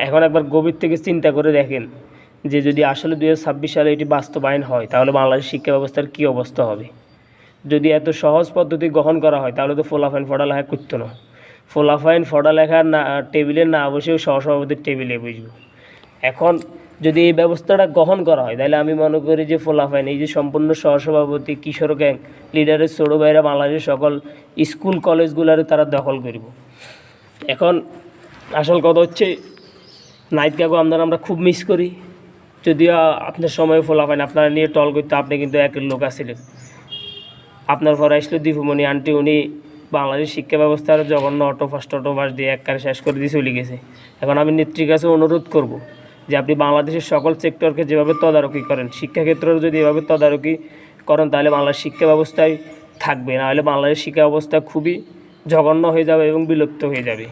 এখন একবার গভীর থেকে চিন্তা করে দেখেন যে যদি আসলে 2026 সালে এটি বাস্তবায়ন হয় তাহলে বাংলাদেশ শিক্ষা ব্যবস্থার কী অবস্থা হবে। যদি এত সহজ পদ্ধতি গ্রহণ করা হয় তাহলে তো ফলাফাইন পড়ালেখা করতো না। ফলাফাইন পড়ালেখা না টেবিলে না বসেও সহসভাপতির টেবিলে বসবো। এখন যদি এই ব্যবস্থাটা গ্রহণ করা হয় তাহলে আমি মনে করি যে ফলাফাইন এই যে সম্পূর্ণ সহসভাপতি কিশোর গ্যাং লিডারের ছোটো ভাইরা বাংলাদেশের সকল স্কুল কলেজগুলোরে তারা দখল করব। এখন আসল কথা হচ্ছে নাইট কাকু আমরা খুব মিস করি। যদিও আপনার সময় ফলাফাইন আপনারা নিয়ে টল করতে আপনি কিন্তু একের লোক আছিলেন। আপনার পরে আসলো দীপুমণি আন্টি, উনি বাংলাদেশ শিক্ষা ব্যবস্থার জঘন্য অটোপাস দিয়ে একবারে শেষ করে দিয়ে চলে গেছে। এখন আমি নেত্রীর কাছে অনুরোধ করব যে আপনি বাংলাদেশের সকল সেক্টরকে যেভাবে তদারকি করেন, শিক্ষাক্ষেত্রেও যদি এভাবে তদারকি করেন তাহলে বাংলাদেশ শিক্ষা ব্যবস্থায় থাকবে, নাহলে বাংলাদেশ শিক্ষা ব্যবস্থা খুবই জঘন্য হয়ে যাবে এবং বিলুপ্ত হয়ে যাবে।